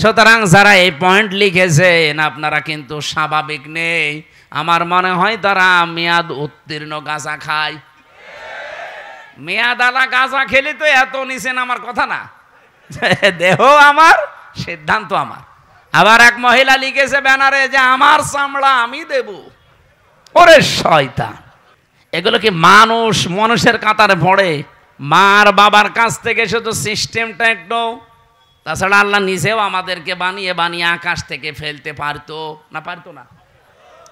সুতরাং যারা এই পয়েন্ট লিখেছেন আপনারা কিন্তু স্বাভাবিক নেই। আমার মনে হয় তারা মেয়াদ উত্তীর্ণ গাঁজা খায়। মেয়াদ আলা গাঁজা খেলে তো এত নিছেন আমার কথা না, দেহ আমার সিদ্ধান্ত আমার। আবার এক মহিলা লিখেছে ব্যানারে যে আমার চামড়া আমি দেব। ওরে শয়তান, এগুলো কি মানুষ মানুষের কাতারে পড়ে? মার বাবার কাছ থেকে শুধু সিস্টেমটা একটু, তাছাড়া আল্লাহ নিজেও আমাদেরকে বানিয়ে বানিয়ে আকাশ থেকে ফেলতে পারতো না? পারতো না?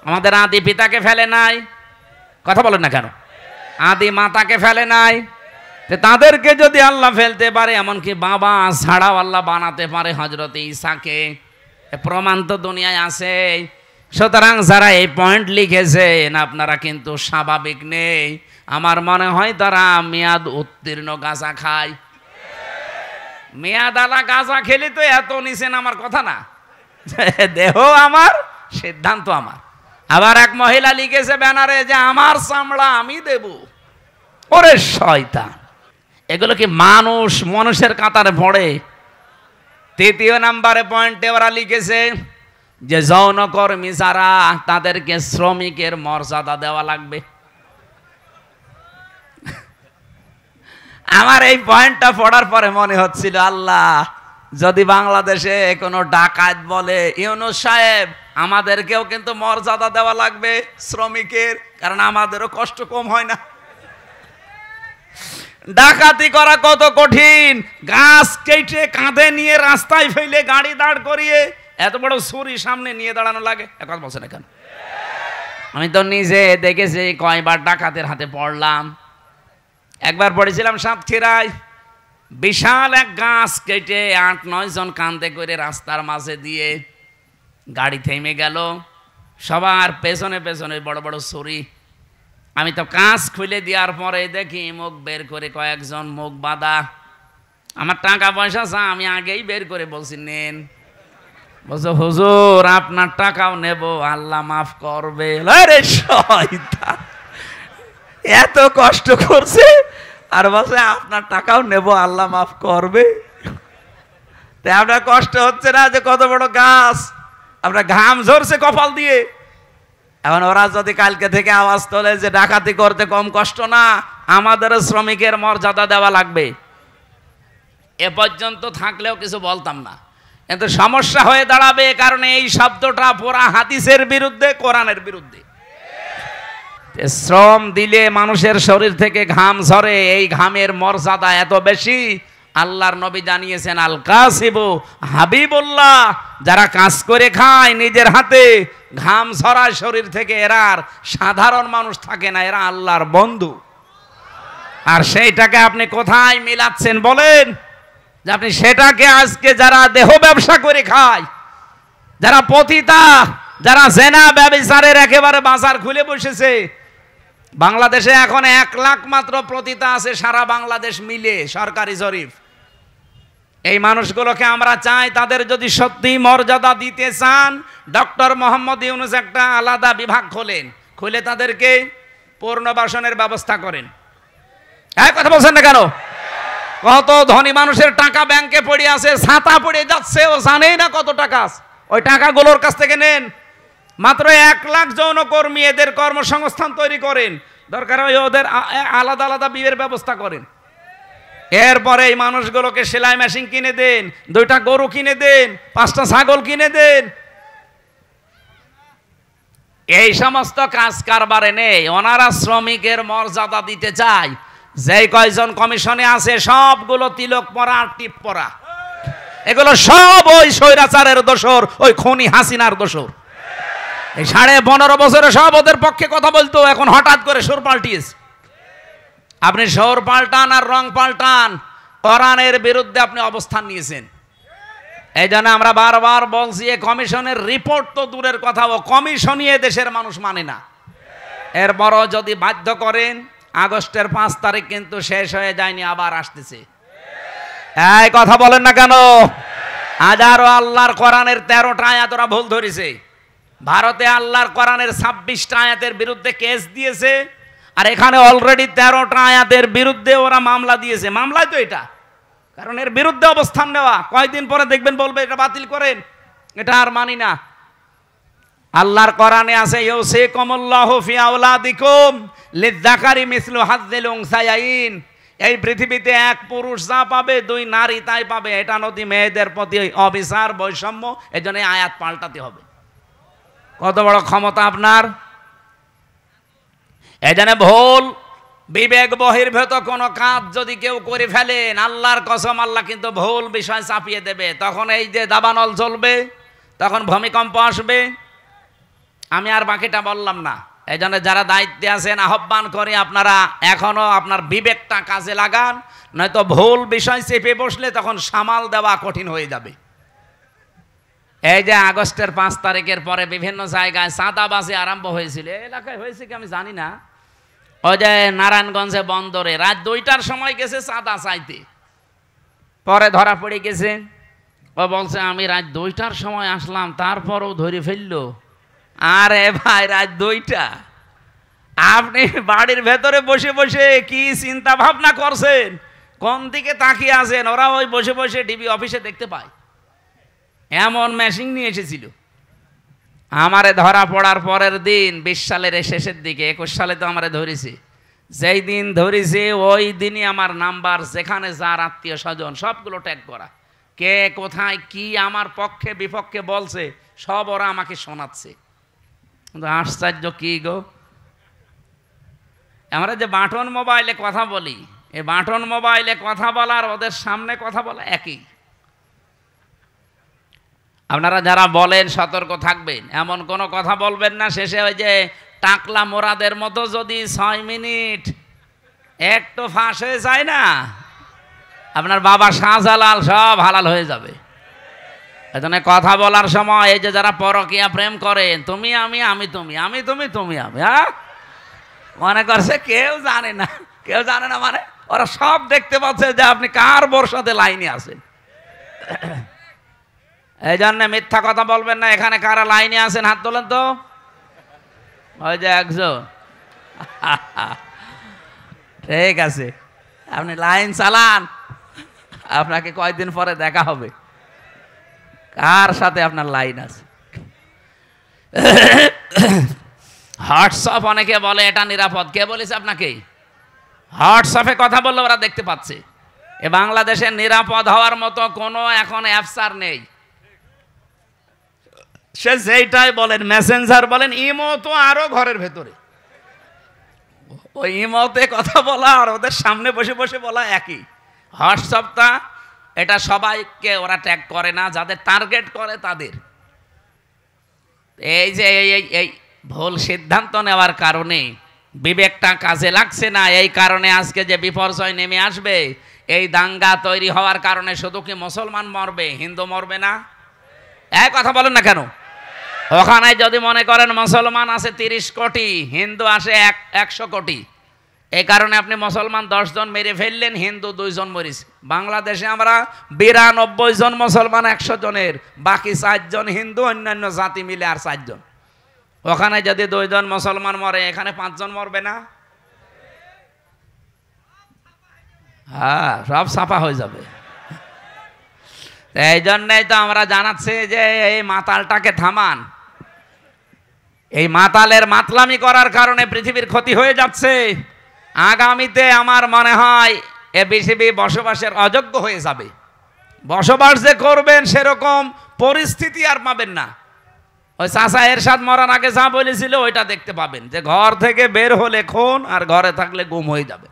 আমাদের আদি পিতাকে ফেলে নাই? কথা বলেন না কেন? আদি মাতাকে ফেলে নাই? তাদেরকে যদি আল্লাহ ফেলতে পারে, এমনকি বাবা ছাড়াও আল্লাহ বানাতে পারে হযরত ঈসাকে, প্রমাণ তো দুনিয়ায় আছে। সুতরাং যারা এই পয়েন্ট লিখেছেন আপনারা কিন্তু স্বাভাবিক নেই। আমার মনে হয় তারা মেয়াদ উত্তীর্ণ গাঁজা খায়। মেয়াদ আলা গাঁজা খেলে তো এত নিছেন আমার কথা না, দেহ আমার সিদ্ধান্ত আমার। আবার এক মহিলা লিখেছে ব্যানারে যে আমার চামড়া আমি দেব। ওরে শয়তান, এগুলো কি মানুষ মানুষের কাতারে পড়ে? তৃতীয় নাম্বারে পয়েন্টে ওরা লিখেছে যে যৌনকর্মী যারা, তাদেরকে শ্রমিকের মর্যাদা দেওয়া লাগবে। আমার এই পয়েন্টটা পড়ার পরে মনে হচ্ছিল, আল্লাহ যদি বাংলাদেশে কোনো ডাকাত বলে ইউনূস সাহেব আমাদেরকেও কিন্তু মর্যাদা দেওয়া লাগবে শ্রমিকের, কারণ আমাদেরও কষ্ট কম হয় না। ডাকাতি করা কত কঠিন, গাছ কেটে কাঁধে নিয়ে রাস্তায় ফেলে গাড়ি দাঁড় করিয়ে এত বড় ছুরি সামনে নিয়ে দাঁড়ানো লাগে। এখন বলছেন এখন, আমি তো নিজে দেখেছি কয়বার ডাকাতের হাতে পড়লাম। একবার পড়েছিলাম সাতক্ষীরায়, বিশাল এক গাছ কেটে ৮-৯ জন কাঁধে করে রাস্তার মাঝে দিয়ে গাড়ি থেমে গেল, সবার পেছনে পেছনে বড় বড় ছুরি। আমি তো কাঁচ খুলে দেওয়ার পরে দেখি মুখ বের করে কয়েকজন মুখ বাঁধা। আমার টাকা পয়সা চা, আমি আগেই বের করে বলছি নেন। বলছো হুজুর আপনার টাকাও নেব, আল্লাহ মাফ করবে। আরে শয়তান, এত কষ্ট করছে আর বলছে আপনার টাকাও নেব, আল্লাহ মাফ করবে। তাই আপনার কষ্ট হচ্ছে না যে কত বড় গাছ, আপনার ঘাম ঝরছে কপাল দিয়ে। এখন ওরা যদি কালকে থেকে আওয়াজ তোলে যে ডাকাতি করতে কম কষ্ট না, আমাদের শ্রমিকের মর্যাদা দেওয়া লাগবে, এ পর্যন্ত থাকলেও কিছু বলতাম না। কিন্তু সমস্যা হয়ে দাঁড়াবে, কারণ এই শব্দটা পুরা হাদিসের বিরুদ্ধে, কোরআনের বিরুদ্ধে। শ্রম দিলে মানুষের শরীর থেকে ঘাম ঝরে, এই ঘামের মর্যাদা এত বেশি। আল্লাহর নবী জানিয়েছেন আল কাসিবু হাবিবুল্লাহ, যারা কাজ করে খায় নিজের হাতে, ঘাম ঝরায় শরীর থেকে, এরা আর সাধারণ মানুষ থাকে না, এরা আল্লাহর বন্ধু। আর সেইটাকে আপনি কোথায় মিলাচ্ছেন বলেন? যে আপনি সেটাকে আজকে যারা দেহ ব্যবসা করে খায়, যারা পতিতা, যারা জেনা ব্যভিচারের একেবারে বাজার খুলে বসেছে। বাংলাদেশে এখন 1 লাখ মাত্র পতিতা আছে সারা বাংলাদেশ মিলে, সরকারি জরিপ। এই মানুষগুলোকে আমরা চাই, তাদের যদি সত্যি মর্যাদা দিতে চান, ডক্টর মোহাম্মদ ইউনূস একটা আলাদা বিভাগ খোলেন, খুলে তাদেরকে পুনর্বাসনের ব্যবস্থা করেন। এই কথা বলছেন না কেন? কত ধনী মানুষের টাকা ব্যাংকে পড়ে আছে, ছাতা পড়ে যাচ্ছে, ও জানেই না কত টাকা আছে। ওই টাকাগুলোর কাছ থেকে নেন। মাত্র 1 লাখ যৌনকর্মী, এদের কর্মসংস্থান তৈরি করেন, দরকার হয় ওদের আলাদা আলাদা বিয়ের ব্যবস্থা করেন। এরপরে এই মানুষগুলোকে সেলাই মেশিন কিনে দেন, 2টা গরু কিনে দেন, 5টা ছাগল কিনে দেন। এই সমস্ত কাজ কারবারে নেই। ওনারা শ্রমিকের মর্যাদা দিতে চায়। যেই কয়জন কমিশনে আছে সবগুলো তিলক পরা আর টিপ পরা, এগুলো সব ওই স্বৈরাচারের দোসর, ওই খুনি হাসিনার দোসর। এই 15.5 বছরে সব ওদের পক্ষে কথা বলতো, এখন হঠাৎ করে সুর পাল্টিয়েছে। আপনি সুর পাল্টান আর রং পাল্টান, কোরআনের বিরুদ্ধে আপনি অবস্থান নিয়েছেন। এই জন্য আমরা বারবার বলছি, এই কমিশনের রিপোর্ট তো দূরের কথা, ও কমিশনই দেশের মানুষ মানে না। এরপরও যদি বাধ্য করেন, আগস্টের 5 তারিখ কিন্তু শেষ হয়ে যায়নি, আবার আসতেছে। এই কথা বলেন না কেন? হাজারো আল্লাহর কোরআনের 13টা আয়াত ওরা ভুল ধরেছে। ভারতে আল্লাহর কোরআনের 26টা আয়াতের বিরুদ্ধে কেস দিয়েছে, আর এখানে অলরেডি 13টা আয়াতের বিরুদ্ধে ওরা মামলা দিয়েছে। মামলায় তো এটা কারণ এর বিরুদ্ধে অবস্থান নেওয়া, কয়েকদিন পরে দেখবেন বলবে এটা বাতিল করেন, এটা আর মানি না। আল্লাহর কোরআনে আছে ইউসিকুমুল্লাহু ফি আওলাদিকুম লিযযাকারি মিসলু হাযযিল উনসায়াইন। এই পৃথিবীতে এক পুরুষ যা পাবে দুই নারী তাই পাবে। এটা নদী মেয়েদের প্রতি অবিচার, বৈষম্য। এজন্য আয়াত পাল্টাতে হবে। কত বড় ক্ষমতা আপনার! এজন্য ভুল বিবেক বহির্ভূত কোনো কাজ যদি কেউ করে ফেলেন, আল্লাহর কসম আল্লাহ কিন্তু ভুল বিষয় চাপিয়ে দেবে। তখন এই যে দাবানল চলবে, তখন ভূমিকম্প আসবে। আমি আর বাকিটা বললাম না। এই জন্য যারা দায়িত্বে আছেন আহ্বান করে আপনারা এখনো আপনার বিবেকটা কাজে লাগান, নয়তো ভুল বিষয় চেপে বসলে তখন সামাল দেওয়া কঠিন হয়ে যাবে। এই যে আগস্টের 5 তারিখের পরে বিভিন্ন জায়গায় চাঁদাবাজি আরম্ভ হয়েছিল, এই এলাকায় হয়েছে কি আমি জানি না। ওই যে নারায়ণগঞ্জে বন্দরে রাত 2টার সময় গেছে চাঁদা চাইতে, পরে ধরা পড়ে গেছে। ও বলছে আমি রাত 2টার সময় আসলাম, তারপরও ধরে ফেললো। আরে ভাই, রাত 2টা আপনি বাড়ির ভেতরে বসে বসে কি চিন্তা ভাবনা করছেন, কোন দিকে তাকিয়ে আছেন? ওরা ওই বসে বসে ডিবি অফিসে দেখতে পায়। এমন মেশিন নিয়ে এসেছিল। আমারে ধরা পড়ার পরের দিন 20 সালের শেষের দিকে, 21 সালে তো আমারে ধরেছে। যেই দিন ধরেছে ওই দিনই আমার নাম্বার, যেখানে যার আত্মীয় স্বজন সবগুলো ট্যাগ করা। কে কোথায় কি আমার পক্ষে বিপক্ষে বলছে সব ওরা আমাকে শোনাচ্ছে। কিন্তু আশ্চর্য কি গো, আমরা যে বাটন মোবাইলে কথা বলি, এই বাটন মোবাইলে কথা বলার ওদের সামনে কথা বলা একই। আপনারা যারা বলেন সতর্ক থাকবেন, এমন কোনো কথা বলবেন না শেষে ওই যে টাকলা মোরাদের মতো যদি 6 মিনিট একটু ফাঁস হয়ে যায় না, আপনার বাবা শাহজালাল সব হালাল হয়ে যাবে। এজন্য কথা বলার সময় এই যে যারা পরকীয়া প্রেম করেন, তুমি আমি, আমি তুমি, আমি তুমি, তুমি আমি, হ্যাঁ মনে করছে কেউ জানে না, কেউ জানে না, মানে ওরা সব দেখতে পাচ্ছে যে আপনি কার বর্ষাতে লাইনে আছেন। এই জন্য মিথ্যা কথা বলবেন না। এখানে কারা লাইনে আছেন হাত তোলেন তো। ওই যে একজন, ঠিক আছে, আপনি লাইন চালান, আপনাকে কয়েকদিন পরে দেখা হবে কার সাথে আপনার লাইন আছে। হোয়াটসঅ্যাপ অনেকে বলে এটা নিরাপদ। কে বলেছে আপনাকে? হোয়াটসঅ্যাপে কথা বললে ওরা দেখতে পাচ্ছে। এ বাংলাদেশে নিরাপদ হওয়ার মতো কোনো এখন অ্যাপস আর নেই। সে যেইটাই বলেন, মেসেঞ্জার বলেন, ইমো তো আরো ঘরের ভেতরে। ওই ইমোতে কথা বলা আর ওদের সামনে বসে বসে বলা একই। হোয়াটসঅ্যাপটা এটা সবাইকে ওরা ট্যাগ করে না, যাদের টার্গেট করে তাদের। এই যে এই ভুল সিদ্ধান্ত নেওয়ার কারণে বিবেকটা কাজে লাগছে না, এই কারণে আজকে যে বিপর্যয় নেমে আসবে, এই দাঙ্গা তৈরি হওয়ার কারণে শুধু কি মুসলমান মরবে, হিন্দু মরবে না? এক কথা বলেন না কেন? ওখানে যদি মনে করেন মুসলমান আছে 30 কোটি, হিন্দু আসে 100 কোটি, এই কারণে আপনি মুসলমান 10 জন মেরে ফেললেন, হিন্দু 2 জন মরিছে। বাংলাদেশে আমরা 92 জন মুসলমান 100 জনের, বাকি 4 জন হিন্দু, অন্যান্য জাতি মিলে আর 4 জন। ওখানে যদি 2 জন মুসলমান মরে, এখানে 5 জন মরবে না? হ্যাঁ, সব ছাপা হয়ে যাবে। এই জন্যই তো আমরা জানাচ্ছি যে এই মাতালটাকে থামান। এই মাতালের মাতলামি করার কারণে পৃথিবীর ক্ষতি হয়ে যাচ্ছে। আগামীতে আমার মনে হয় এ পৃথিবী বসবাসের অযোগ্য হয়ে যাবে। বসবাস যে করবেন সেরকম পরিস্থিতি আর পাবেন না। ওই চাচা এরশাদ মরার আগে যা বলেছিল ওইটা দেখতে পাবেন, যে ঘর থেকে বের হলে খুন আর ঘরে থাকলে গুম হয়ে যাবে।